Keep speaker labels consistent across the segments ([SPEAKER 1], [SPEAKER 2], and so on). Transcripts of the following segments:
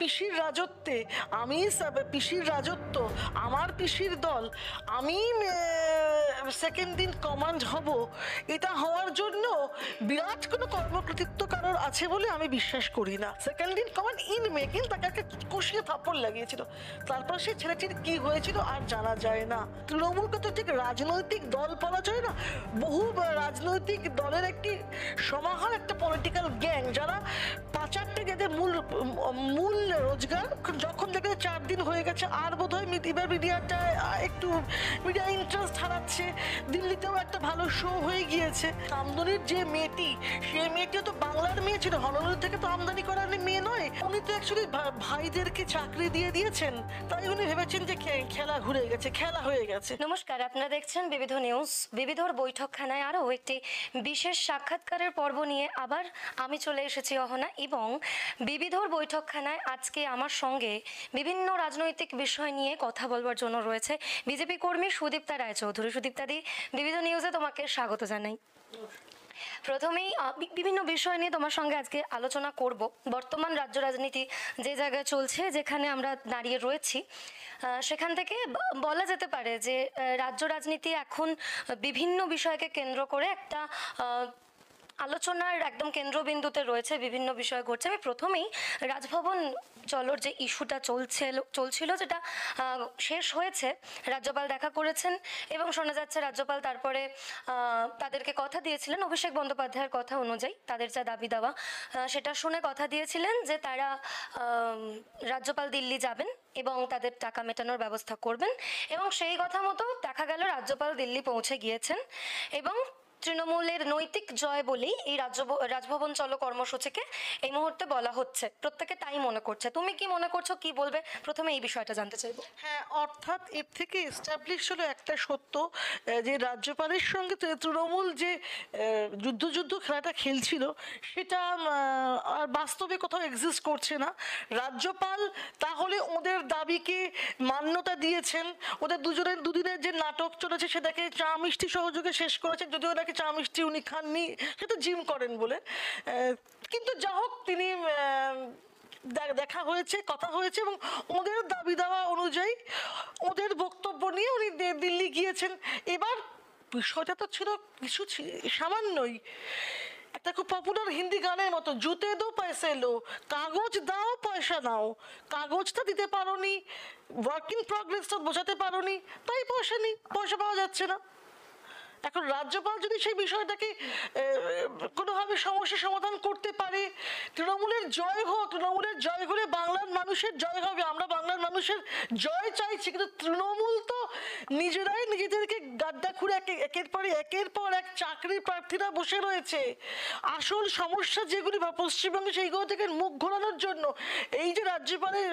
[SPEAKER 1] পিসির রাজত্বে, পিসির রাজত্ব, আমার পিসির দল, আমি সেকেন্ড ইন কমান্ড হব, এটা হওয়ার জন্য বিরাট কোনো কর্মকৃতিত্ব কারোর আছে বলে আমি বিশ্বাস করি না। Second in command in making, তাকে একটা কষিয়ে থাপ্পড় লাগিয়েছিল, তারপর সেই ছেলেটির কি হয়েছিল আর জানা যায় না। তৃণমূলকে তো ঠিক রাজনৈতিক দল বলা যায় না, বহু রাজনৈতিক দলের একটি সমাহার, একটা পলিটিক্যাল গ্যাং, যারা পাচারটা যাদের মূল রোজগার। যখন দেখে 4 দিন হয়ে গেছে আর বোধহয় এবার মিডিয়াটা একটু মিডিয়া ইন্টারেস্ট হারাচ্ছে, দিল্লিতেও একটা ভালো শো হয়ে গিয়েছে। আমদানির যে মেয়েটি, সেই মেয়েটিও তো বাংলার মেয়ে ছিল, হনলুর থেকে তো আমদানি করার মেয়ে নয়। উনি তো অ্যাকচুয়ালি ভাইদেরকে চাকরি দিয়ে দিয়েছেন, তাই উনি ভেবেছেন যে খেলা ঘুরে গেছে, খেলা হয়ে গেছে।
[SPEAKER 2] নমস্কার, আপনারা দেখছেন বিবিধ নিউজ। বিবিধর বৈঠকখানায় আরও একটি বিশেষ সাক্ষাৎকারের পর্ব নিয়ে আবার আমি চলে এসেছি অহনা, এবং বিবিধর বৈঠকখানায় আজকে আমার সঙ্গে বিভিন্ন রাজনৈতিক বিষয় নিয়ে কথা বলবার জন্য রয়েছে বিজেপি কর্মী সুদীপ্তা রায়চৌধুরী। সুদীপ্তাদি, বিবিধ নিউজে তোমাকে স্বাগত জানাই। প্রথমেই বিভিন্ন বিষয় নিয়ে তোমার সঙ্গে আজকে আলোচনা করব। বর্তমান রাজ্য রাজনীতি যে জায়গায় চলছে, যেখানে আমরা দাঁড়িয়ে রয়েছি, সেখান থেকে বলা যেতে পারে যে রাজ্য রাজনীতি এখন বিভিন্ন বিষয়কে কেন্দ্র করে একটা আলোচনার একদম কেন্দ্রবিন্দুতে রয়েছে, বিভিন্ন বিষয় ঘটছে। আমি প্রথমেই রাজভবন চলোর যে ইস্যুটা চলছিল, যেটা শেষ হয়েছে, রাজ্যপাল দেখা করেছেন এবং শোনা যাচ্ছে রাজ্যপাল তারপরে তাদেরকে কথা দিয়েছিলেন, অভিষেক বন্দ্যোপাধ্যায়ের কথা অনুযায়ী তাদের যা দাবি দেওয়া সেটা শুনে কথা দিয়েছিলেন যে তারা রাজ্যপাল দিল্লি যাবেন এবং তাদের টাকা মেটানোর ব্যবস্থা করবেন, এবং সেই কথা মতো দেখা গেল রাজ্যপাল দিল্লি পৌঁছে গিয়েছেন। এবং তৃণমূলের নৈতিক জয় বলেই এই রাজভবন চলো কর্মসূচিকে এই মুহূর্তে বলা হচ্ছে, প্রত্যেকে তাই মনে করছে। তুমি কি মনে করছো, কি বলবে? প্রথমে এই বিষয়টা জানতে চাইবো।
[SPEAKER 1] হ্যাঁ, অর্থাৎ এর থেকে এস্টাবলিশ হলো একটা সত্য, যে রাজ্যপালের সঙ্গে তৃণমূল যে যুদ্ধ খেলাটা খেলছিল, সেটা আর বাস্তবে কোথাও এক্সিস্ট করছে না। রাজ্যপাল তাহলে ওদের দাবিকে মান্যতা দিয়েছেন, ওদের দুদিনের যে নাটক চলেছে সেটাকে চা মিষ্টি সহযোগে শেষ করেছেন, যদিও নাকি চা মিষ্টি উনি খাননি, সেটা জিম করেন বলে। কিন্তু যা হোক, তিনি দেখা হয়েছে, কথা হয়েছে, এবং ওদের দাবি দেওয়া অনুযায়ী ওদের বক্তব্য নিয়ে উনি দিল্লি গিয়েছেন। এবার বিষয়টা তো ছিল কিছু সামান্যই, একটা খুব পপুলার হিন্দি গানের মতো, জুতে দো পয়সে লো, কাগজ দাও পয়সা নাও। কাগজটা দিতে পারোনি, ওয়ার্ক ইন প্রগ্রেসটা বোঝাতে পারোনি, তাই পয়সা নেই, পয়সা পাওয়া যাচ্ছে না। এখন রাজ্যপাল যদি সেই বিষয়টাকে কোনোভাবে সমস্যার সমাধান করতে পারে, তৃণমূলের জয় হোক, তৃণমূলের জয় হলে বাংলার মানুষের জয় হবে, আমরা বাংলার মানুষের জয় চাইছি। কিন্তু তৃণমূল তো নিজেরাই নিজেদেরকে গাড্ডা খুঁড়ে একের পর এক চাকরি প্রার্থীরা বসে রয়েছে। আসল সমস্যা যেগুলি পশ্চিমবঙ্গে, সেইগুলো থেকে মুখ ঘোরানোর জন্য এই যে রাজ্যপালের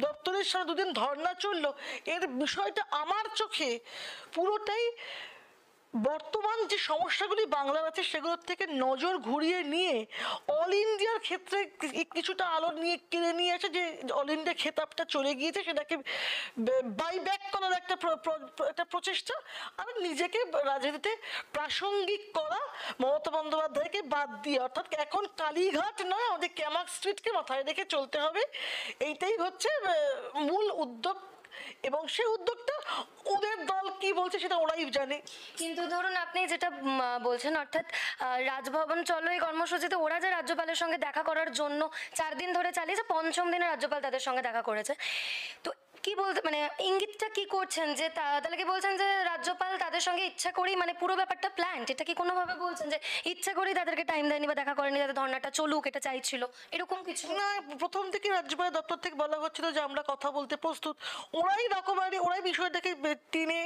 [SPEAKER 1] দপ্তরের সাথে 2 দিন ধর্ণা চললো, এর বিষয়টা আমার চোখে পুরোটাই বর্তমান যে সমস্যাগুলি বাংলার আছে সেগুলোর থেকে নজর ঘুরিয়ে নিয়ে অল ইন্ডিয়ার ক্ষেত্রে কিছুটা আলো কিনে নিয়ে আসে, যে অল ইন্ডিয়া খেতাবটা চলে গিয়েছে সেটাকে বাইব্যাক করার একটা প্রচেষ্টা, আর নিজেকে রাজনীতিতে প্রাসঙ্গিক করা, মমতা বন্দ্যোপাধ্যায়কে বাদ দিয়ে। অর্থাৎ এখন কালীঘাট নয়, আমাদের ক্যামাক স্ট্রিটকে মাথায় রেখে চলতে হবে, এইটাই হচ্ছে মূল উদ্যোগ। এবং সেই উদ্যোগটা ওদের দল কি বলছে সেটা ওরাই জানে।
[SPEAKER 2] কিন্তু ধরুন আপনি যেটা বলছেন, অর্থাৎ রাজভবন চলো এই কর্মসূচিতে ওরা যে রাজ্যপালের সঙ্গে দেখা করার জন্য 4 দিন ধরে চালিয়েছে, 5ম দিনে রাজ্যপাল তাদের সঙ্গে দেখা করেছে, তো কি বলতে, মানে ইঙ্গিতটা কি করছেন? যে তাহলে কি বলছেন যে রাজ্যপাল তাদের সঙ্গে ইচ্ছা করেই, মানে পুরো ব্যাপারটা প্ল্যান্ট, এটা কি কোনোভাবে বলছেন যে ইচ্ছা করেই তাদেরকে টাইম দেয়নি বা দেখা করেনি, যাতে ধর্নাটা চলুক, এটা চাইছিল, এরকম কিছু
[SPEAKER 1] না? প্রথম থেকে রাজ্যপালের দপ্তর থেকে বলা হচ্ছিল যে আমরা কথা বলতে প্রস্তুত। ওরাই রকমারি, ওরাই বিষয়টাকে টেনে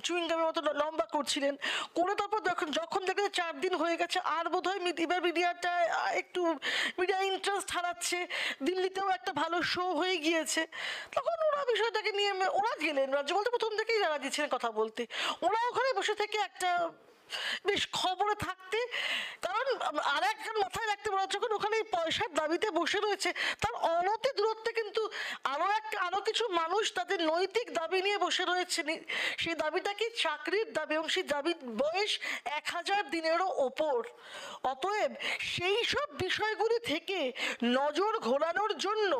[SPEAKER 1] চুইংগামের মতো লম্বা করছিলেন, করে তারপর যখন দেখে 4 দিন হয়ে গেছে আর বোধহয় এবার মিডিয়াটা একটু মিডিয়া ইন্টারেস্ট হারাচ্ছে, দিল্লিতেও একটা ভালো শো হয়ে গিয়েছে, তখন ওরা বিষয়টাকে নিয়ে ওরা গেলেন। রাজ্যপাল তো প্রথম থেকেই যারা দিচ্ছিলেন কথা বলতে, ওরা ওখানে বসে থেকে একটা বেশ খবরে থাকতে। কারণ আর একজন মাথায় রাখতে পারো, যখন ওখানে এই পয়সার দাবিতে বসে রয়েছে, তার অনতি দূরত্বে কিন্তু আরো কিছু মানুষ তাদের নৈতিক দাবি নিয়ে বসে রয়েছে। সেই দাবিটা কি? চাকরির দাবি, এবং সেই দাবির বয়স 1000 দিনেরও ওপর। অতএব সেই সব বিষয়গুলি থেকে নজর ঘোরানোর জন্য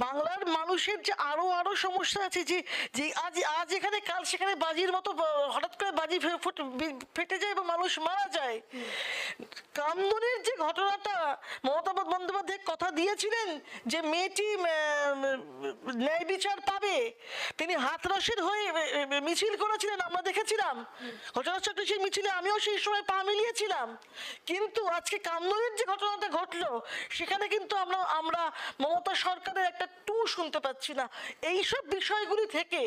[SPEAKER 1] বাংলার মানুষের যে আরো সমস্যা আছে, যে যে আজ এখানে কাল সেখানে বাজির মতো হঠাৎ করে বাজি ফেটে যায় এবং মানুষ মারা যায়। কামদুনির যে ঘটনাটা, মমতা বন্দ্যোপাধ্যায় কথা দিয়েছিলেন যে মেয়েটি ন্যায় বিচার পাবে, তিনি হাতরসের হয়ে মিছিল করেছিলেন, আমরা দেখেছিলাম। ঘটনাচক্রে সেই মিছিলে আমিও সেই সময় পা মিলিয়েছিলাম। কিন্তু আজকে কামদুনির যে ঘটনাটা ঘটলো, সেখানে কিন্তু আমরা মমতা সরকারের একটা টু শুনতে পাচ্ছি না। এইসব বিষয়গুলি থেকে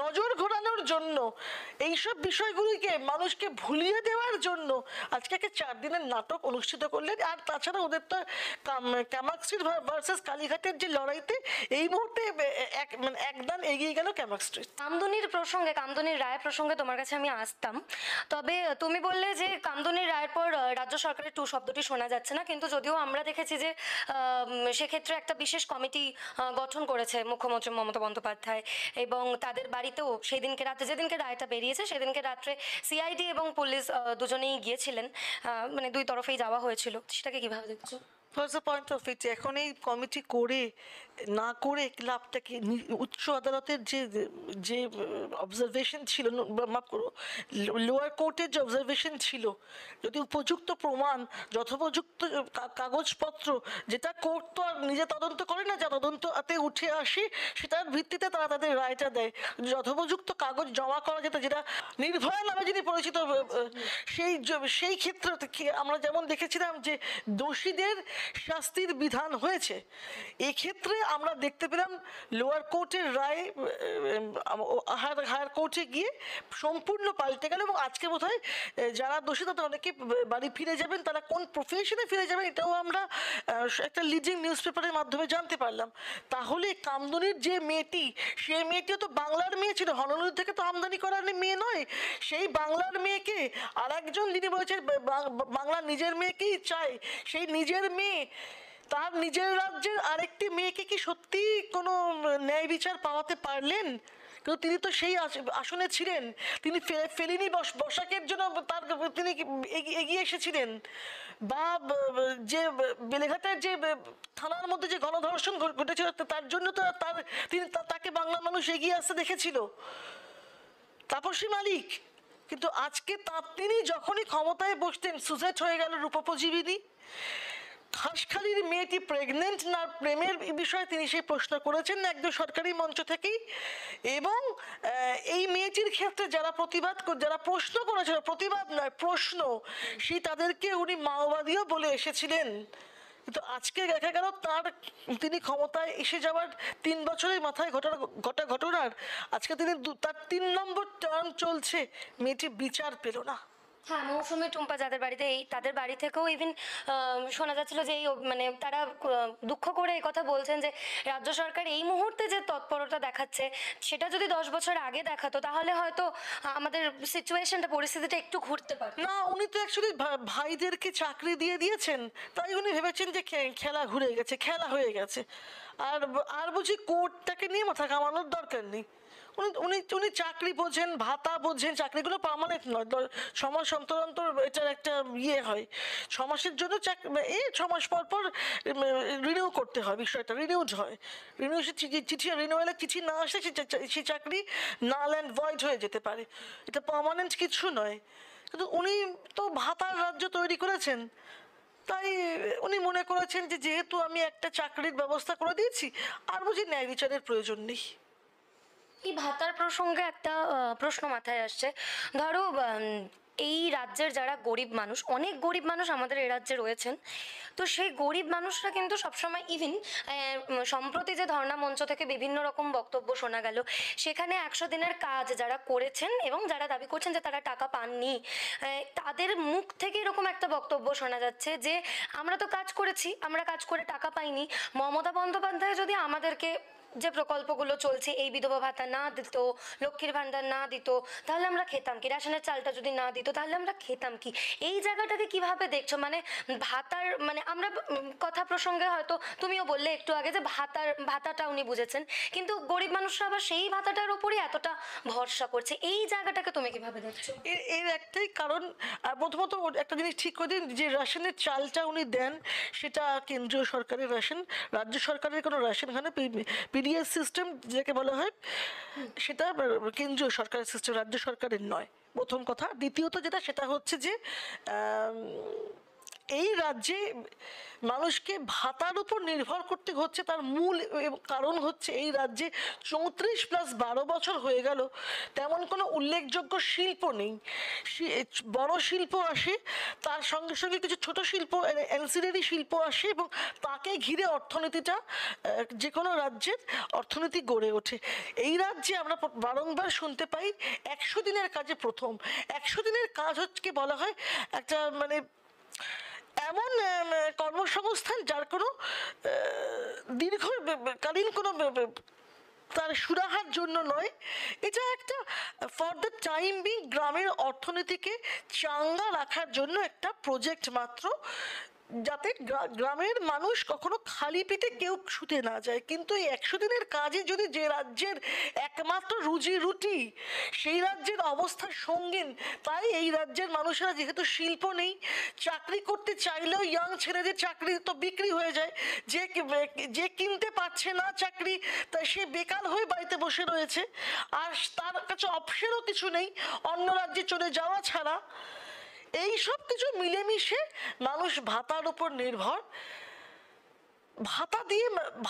[SPEAKER 1] নজর ঘোরানোর জন্য, এইসব বিষয়গুলিকে মানুষকে ভুলিয়ে দেওয়ার জন্য আজকে একটা 4 দিনের নাটক অনুষ্ঠিত করলেন। আর তাছাড়া ওদের তো ক্যামাক্সট্রিট ভার্সেস কালীঘাটের যে লড়াইতে এই মুহূর্তে একদান এগিয়ে গেল ক্যামাক্সট্রিট।
[SPEAKER 2] কামদুনির রায় প্রসঙ্গে তোমার কাছে আমি আসতাম, তবে তুমি বললে যে কামদুনির রায়ের পর রাজ্য সরকারের টু শব্দটি শোনা যাচ্ছে না, কিন্তু যদিও আমরা দেখেছি যে সেক্ষেত্রে একটা বিশেষ কমিটি গঠন করেছে মুখ্যমন্ত্রী মমতা বন্দ্যোপাধ্যায়, এবং তাদের বাড়িতেও সেদিনকে রাতে, যেদিনকে রায়টা বেরিয়েছে সেদিনকে রাত্রে সিআইডি এবং পুলিশ দুজনেই গিয়েছিলেন, মানে দুই তরফেই যাওয়া হয়েছিল। সেটাকে কিভাবে দেখছো?
[SPEAKER 1] What's the point of it? এখন এই কমিটি করে না করে লাভটা কি? উচ্চ আদালতের যে অবজারভেশন ছিল, মাফ করো, লোয়ার কোর্টের যে অবজারভেশন ছিল, যদি উপযুক্ত প্রমাণ, যথোপযুক্ত কাগজপত্র, যেটা কোর্ট তো আর নিজে তদন্ত করে না, যা তদন্ততে উঠে আসে সেটার ভিত্তিতে তারা তাদের রায়টা দেয়। যথোপযুক্ত কাগজ জমা করা যেত, যেটা নির্ভয়া নামে যিনি পরিচিত, সেই ক্ষেত্রে আমরা যেমন দেখেছিলাম যে দোষীদের শাস্তির বিধান হয়েছে। এক্ষেত্রে আমরা দেখতে পেলাম লোয়ার কোর্টের রায় হায়ার কোর্টে গিয়ে সম্পূর্ণ পাল্টে গেল, এবং আজকে বোধহয় যারা দোষী তাদের অনেকে বাড়ি ফিরে যাবেন। তারা কোন প্রফেশনে ফিরে যাবেন এটাও আমরা একটা লিডিং নিউজ পেপারের মাধ্যমে জানতে পারলাম। তাহলে কামদুনির যে মেয়েটি, সেই মেয়েটিও তো বাংলার মেয়ে ছিল, হনলুল থেকে তো আমদানি করার মেয়ে নয়। সেই বাংলার মেয়েকে আর একজন যিনি বলেছেন বাংলা নিজের মেয়েকেই চায়, সেই নিজের মেয়ে তার নিজের রাজ্যের আরেকটি মেয়েকে কি সত্যি কোনো ন্যায় বিচার পাওয়াতে পারলেন? কিন্তু তিনি তো সেই আসনে ছিলেন, তিনি ফেলিনি বসাকের জন্য তিনি এগিয়ে এসেছিলেন। বা যে বেলেঘাটার যে থানার মধ্যে যে গণধর্ষণ ঘটেছিল, তার জন্য তো তাকে বাংলা মানুষ এগিয়ে আসতে দেখেছিল, তাপসী মালিক। কিন্তু আজকে তিনি যখনই ক্ষমতায় বসতেন, সুজেট হয়ে গেল রূপোপজীবিনী। হাঁসখালির মেয়েটি প্রেগনেন্ট না প্রেমের বিষয়ে তিনি সেই প্রশ্ন করেছেন একদম সরকারি মঞ্চ থেকেই। এবং এই মেয়েটির ক্ষেত্রে যারা প্রশ্ন করেছিল, প্রতিবাদ নয় প্রশ্ন, সেই তাদেরকে উনি মাওবাদীও বলে এসেছিলেন। কিন্তু আজকে দেখা গেল তিনি ক্ষমতায় এসে যাওয়ার 3 বছরের মাথায় ঘটনার আজকে তার 3 নম্বর টার্ম চলছে, মেয়েটি বিচার পেল না।
[SPEAKER 2] হ্যাঁ, মৌসুমী টুম্পা যাদের বাড়িতে, তাদের বাড়ি থেকেও ইভেন শোনা যাচ্ছিল যে মানে তারা দুঃখ করে এই কথা বলছেন যে রাজ্য সরকার এই মুহূর্তে যে তৎপরতা দেখাচ্ছে, সেটা যদি 10 বছর আগে দেখাতো তাহলে হয়তো আমাদের পরিস্থিতিটা একটু ঘুরতে পারত।
[SPEAKER 1] না, উনি তো অ্যাকচুয়ালি ভাইদেরকে চাকরি দিয়েছেন, তাই উনি ভেবেছেন যে খেলা ঘুরে গেছে, খেলা হয়ে গেছে, আর বুঝি কোর্টটাকে নিয়ে মাথা ঘামানোর দরকার নেই। উনি চাকরি বোঝেন, ভাতা বোঝেন, চাকরিগুলো পার্মানেন্ট নয়, 6 মাস অন্তর অন্তর এটার একটা হয়, 6 মাসের জন্য 6 মাস পর পর রিনিউ করতে হয়, বিষয়টা রিনিউড হয়। রিনিউয়ালের চিঠি না আসলে সেই চাকরি নাল অ্যান্ড ভয়েড হয়ে যেতে পারে, এটা পার্মানেন্ট কিছু নয়। কিন্তু উনি তো ভাতার রাজ্য তৈরি করেছেন, তাই উনি মনে করেছেন যে যেহেতু আমি একটা চাকরির ব্যবস্থা করে দিয়েছি, আর বুঝি ন্যায় বিচারের প্রয়োজন নেই।
[SPEAKER 2] এই ভাতার প্রসঙ্গে একটা প্রশ্ন মাথায় আসছে। ধরো এই রাজ্যের যারা গরিব মানুষ, অনেক গরিব মানুষ আমাদের এই রাজ্যে রয়েছেন, তো সেই গরিব মানুষরা কিন্তু সবসময় ইভেন সম্প্রতি যে ধর্ণা মঞ্চ থেকে বিভিন্ন রকম বক্তব্য শোনা গেল, সেখানে 100 দিনের কাজ যারা করেছেন এবং যারা দাবি করছেন যে তারা টাকা পাননি, তাদের মুখ থেকে এরকম একটা বক্তব্য শোনা যাচ্ছে যে আমরা তো কাজ করেছি, আমরা কাজ করে টাকা পাইনি। মমতা বন্দ্যোপাধ্যায় যদি আমাদেরকে যে প্রকল্পগুলো চলছে, এই বিধবা ভাতা না দিত, লক্ষ্মীর ভান্ডার না দিত, তাহলে আমরা খেতাম কি? রেশনের চালটা যদি না দিত তাহলে আমরা খেতাম কি? এই জায়গাটাকে কিভাবে দেখছো? মানে ভাতার মানে আমরা কথা প্রসঙ্গে হয়তো তুমিও বললে একটু আগে যে ভাতাটা উনি বুঝেছেন, কিন্তু গরিব মানুষরা আবার সেই ভাতাটার উপরই এতটা ভরসা করছে। এই জায়গাটাকে তুমি কিভাবে দেখছো?
[SPEAKER 1] এর একটাই কারণ, প্রথমত একটা জিনিস ঠিক করে দিন, যে রেশনের চালটা উনি দেন সেটা কেন্দ্রীয় সরকারের রেশন, রাজ্য সরকারের কোনো রেশন এখানে পিডিএস সিস্টেম যাকে বলা হয় সেটা কেন্দ্রীয় সরকারের সিস্টেম, রাজ্য সরকারের নয়, প্রথম কথা। দ্বিতীয়ত যেটা সেটা হচ্ছে যে এই রাজ্যে মানুষকে ভাতার উপর নির্ভর করতে হচ্ছে, তার মূল কারণ হচ্ছে এই রাজ্যে 34+12 বছর হয়ে গেল তেমন কোনো উল্লেখযোগ্য শিল্প নেই। বড় শিল্প আসে, তার সঙ্গে সঙ্গে কিছু ছোট শিল্প, অ্যান্সিলারি শিল্প আসে, এবং তাকে ঘিরে অর্থনীতিটা, যে কোনো রাজ্যের অর্থনীতি গড়ে ওঠে। এই রাজ্যে আমরা বারংবার শুনতে পাই 100 দিনের কাজে প্রথম। 100 দিনের কাজ হচ্ছে বলা হয় একটা মানে এমন কর্মসংস্থান যার কোনো দীর্ঘকালীন কোনো তার সুরাহার জন্য নয়, এটা একটা ফর দ্য টাইম বিং গ্রামের অর্থনীতিকে চাঙ্গা রাখার জন্য একটা প্রজেক্ট মাত্র, যাতে গ্রামের মানুষ কখনো খালি পেটে কেউ শুতে না যায়। কিন্তু এই 100 দিনের কাজে যদি যে রাজ্যের একমাত্র রুজি রুটি সেই রাজ্যের অবস্থা সঙ্গীন, তাই এই রাজ্যের মানুষেরা যেহেতু শিল্প নেই, চাকরি করতে চাইলেও ইয়াং ছেলেদের চাকরি তো বিক্রি হয়ে যায়, যে কিনতে পারছে না চাকরি তাই সে বেকার হয়ে বাড়িতে বসে রয়েছে, আর তার কাছে অপশনও কিছু নেই অন্য রাজ্যে চলে যাওয়া ছাড়া। এই সব কিছু মিলেমিশে মানুষ ভাতার উপর নির্ভর।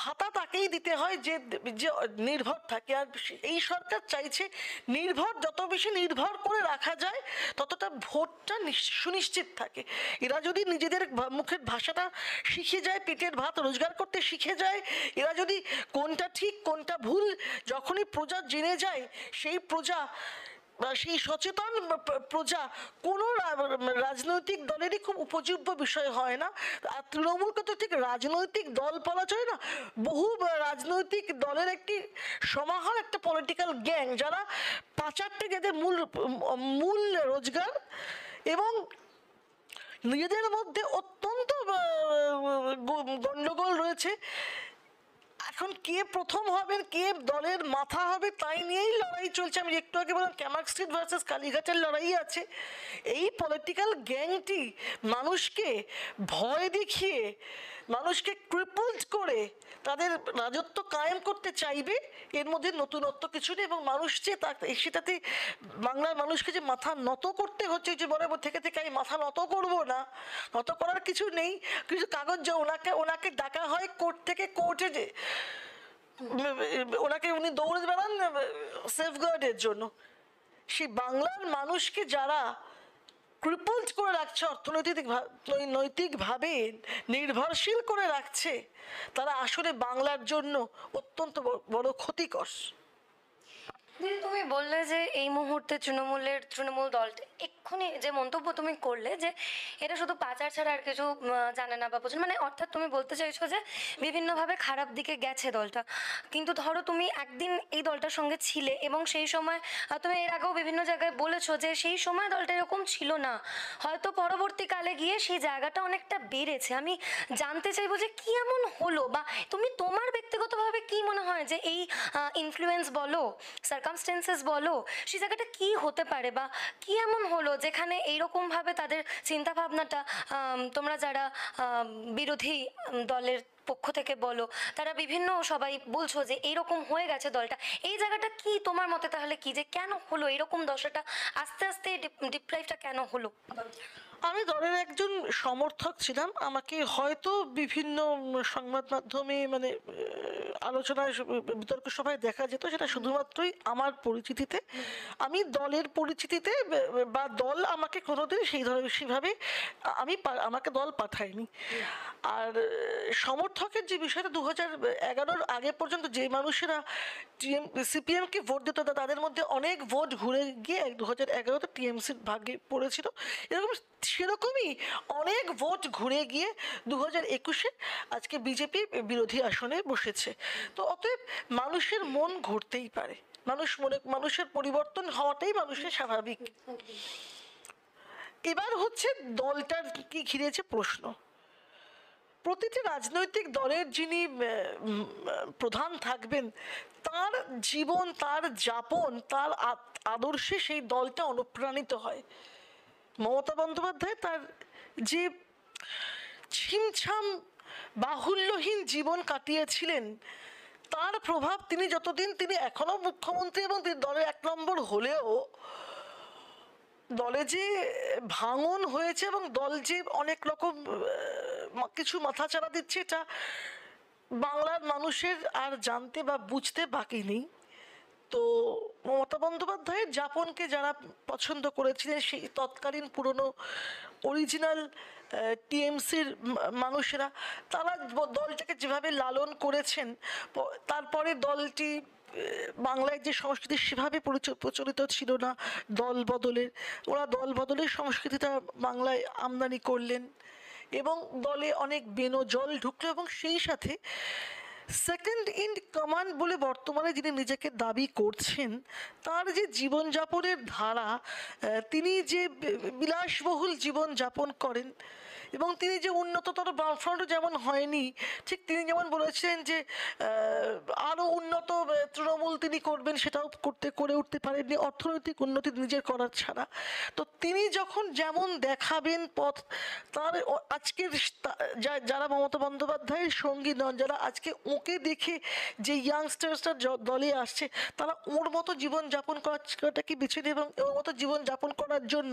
[SPEAKER 1] ভাতা তাকেই দিতে হয় যে যে নির্ভর থাকে, আর এই সরকার চাইছে যত বেশি নির্ভর করে রাখা যায় ততটা ভোটটা সুনিশ্চিত থাকে। এরা যদি নিজেদের মুখের ভাষাটা শিখে যায়, পেটের ভাত রোজগার করতে শিখে যায়, এরা যদি কোনটা ঠিক কোনটা ভুল যখনই প্রজা জেনে যায়, সেই প্রজা বা সেই সচেতন প্রজা কোনো রাজনৈতিক দলেরই খুব উপযোগ্য বিষয় হয় না। আর তৃণমূলকে তো ঠিক রাজনৈতিক দল বলা চলে না, বহু রাজনৈতিক দলের একটি সমাহার, একটা পলিটিক্যাল গ্যাং, যারা পাচারটা যাদের মূল রোজগার, এবং নিজেদের মধ্যে অত্যন্ত গন্ডগোল রয়েছে। এখন কে প্রথম হবেন, কে দলের মাথা হবে, তাই নিয়েই লড়াই চলছে। আমি একটু আগে বললাম ক্যামাক স্ট্রিট ভার্সেস কালীঘাটের লড়াই আছে। এই পলিটিক্যাল গ্যাংটি মানুষকে ভয় দেখিয়ে, মানুষকে ক্রিপলড করে তাদের রাজত্ব কায়েম করতে চাইবে। এর মধ্যে নতুনত্ব কিছু নেই, এবং মানুষ যে সেটাতে বাংলার মানুষকে যে মাথা নত করতে হচ্ছে, যে বলে থেকে থেকে আমি মাথা নত করবো না, নত করার কিছু নেই। কিছু কাগজ যে ওনাকে ডাকা হয় কোর্ট থেকে, কোর্টে যে উনি দৌড়ে বেড়ান সেফগার্ডের জন্য। সেই বাংলার মানুষকে যারা ক্রিপলড করে রাখছে, নৈতিকভাবে নির্ভরশীল করে রাখছে, তারা আসলে বাংলার জন্য অত্যন্ত বড় ক্ষতিকর।
[SPEAKER 2] দিদি, তুমি বললে যে এই মুহূর্তে তৃণমূল দলটা, এক্ষুনি যে মন্তব্য তুমি করলে যে এটা শুধু পাচার ছাড়া আর কিছু জানে না বা বোঝেন, মানে অর্থাৎ তুমি বলতে চাইছো যে বিভিন্নভাবে খারাপ দিকে গেছে দলটা। কিন্তু ধরো তুমি একদিন এই দলটার সঙ্গে ছিলে, এবং সেই সময় তুমি এর আগেও বিভিন্ন জায়গায় বলেছো যে সেই সময় দলটা এরকম ছিল না, হয়তো পরবর্তীকালে গিয়ে সেই জায়গাটা অনেকটা বেড়েছে। আমি জানতে চাইবো যে কি এমন হলো, বা তুমি তোমার ব্যক্তিগতভাবে কি মনে হয় যে এই ইনফ্লুয়েন্স বলো, সার্কামস্টেন্সেস বলো, সেই জায়গাটা কি হতে পারে, বা কি এমন হলো যেখানে এইরকম ভাবে তাদের চিন্তা ভাবনাটা, তোমরা যারা বিরোধী দলের পক্ষ থেকে বলো, তারা বিভিন্ন সবাই বলছো যে এইরকম হয়ে গেছে দলটা, এই জায়গাটা কি তোমার মতে তাহলে কি, যে কেন হলো এরকম দশাটা, আস্তে আস্তে ডিপ্রাইভটা কেন হলো?
[SPEAKER 1] আমি দলের একজন সমর্থক ছিলাম। আমাকে হয়তো বিভিন্ন সংবাদ মাধ্যমে মানে আলোচনায় বিতর্ক সভায় দেখা যেত, সেটা শুধুমাত্রই আমার পরিচিতিতে। আমি দলের পরিচিতিতে বা দল আমাকে কোনোদিন সেভাবে আমাকে দল পাঠায়নি। আর সমর্থকের যে বিষয়টা, 2011-র আগে পর্যন্ত যে মানুষেরা সিপিএমকে ভোট দিত, তাদের মধ্যে অনেক ভোট ঘুরে গিয়ে 2011-তে টিএমসির ভাগ্যে পড়েছিল। সেরকমই অনেক ভোট ঘুরে গিয়ে 2021-এ আজকে বিজেপি বিরোধী আসনে বসেছে। তো অতএব মানুষের মন ঘুরতেই পারে, মানুষের পরিবর্তন হওয়াটাই মানুষের স্বাভাবিক। এবার হচ্ছে দলটার কি ঘিরেছে প্রশ্ন। প্রতিটি রাজনৈতিক দলের যিনি প্রধান থাকবেন, তার জীবন, তার যাপন, তার আদর্শে সেই দলটা অনুপ্রাণিত হয়। মমতা বন্দ্যোপাধ্যায় তার যে ছিমছাম বাহুল্যহীন জীবন কাটিয়েছিলেন, তার প্রভাব তিনি যতদিন, তিনি এখনো মুখ্যমন্ত্রী এবং তিনি দলের 1 নম্বর হলেও দলে যে ভাঙন হয়েছে এবং দল যে অনেক রকম কিছু মাথাচাড়া দিচ্ছে, এটা বাংলার মানুষের আর জানতে বা বুঝতে বাকি নেই। তো মমতা বন্দ্যোপাধ্যায়ের যাপনকে যারা পছন্দ করেছিলেন, সেই তৎকালীন পুরনো অরিজিনাল টিএমসির মানুষেরা, তারা দলটাকে যেভাবে লালন করেছেন, তারপরে দলটি বাংলায় যে সংস্কৃতি সেভাবে প্রচলিত ছিল না দল বদলের, ওরা দল বদলের সংস্কৃতিটা বাংলায় আমদানি করলেন এবং দলে অনেক বেনজল ঢুকলো। এবং সেই সাথে সেকেন্ড ইন কমান্ড বলে বর্তমানে যিনি নিজেকে দাবি করছেন, তার যে জীবনযাপনের ধারা, তিনি যে বিলাসবহুল জীবনযাপন করেন এবং তিনি যে উন্নততর বামফ্রন্ট যেমন হয়নি, ঠিক তিনি যেমন বলেছিলেন যে আরও উন্নত তৃণমূল তিনি করবেন, সেটাও করে উঠতে পারেননি অর্থনৈতিক উন্নতি নিজের করার ছাড়া। তো তিনি যখন যেমন দেখাবেন পথ, তার আজকের যারা মমতা বন্দ্যোপাধ্যায়ের সঙ্গী নন, যারা আজকে ওকে দেখে যে ইয়াংস্টার্সরা দলে আসছে, তারা ওর মতো জীবনযাপন করাটাকে বেছে নেবে এবং ওর মতো জীবনযাপন করার জন্য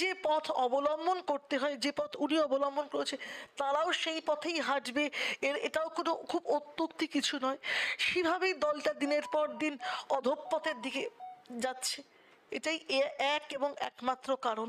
[SPEAKER 1] যে পথ অবলম্বন করতে হয়, যে পথ উনি অবলম্বন করেছে, তারাও সেই পথেই হাঁটবে। এটাও কোনো খুব অত্যুক্তি কিছু নয়। সেভাবেই দলটা দিনের পর দিন অধঃপথের দিকে যাচ্ছে। এটাই এক এবং একমাত্র কারণ।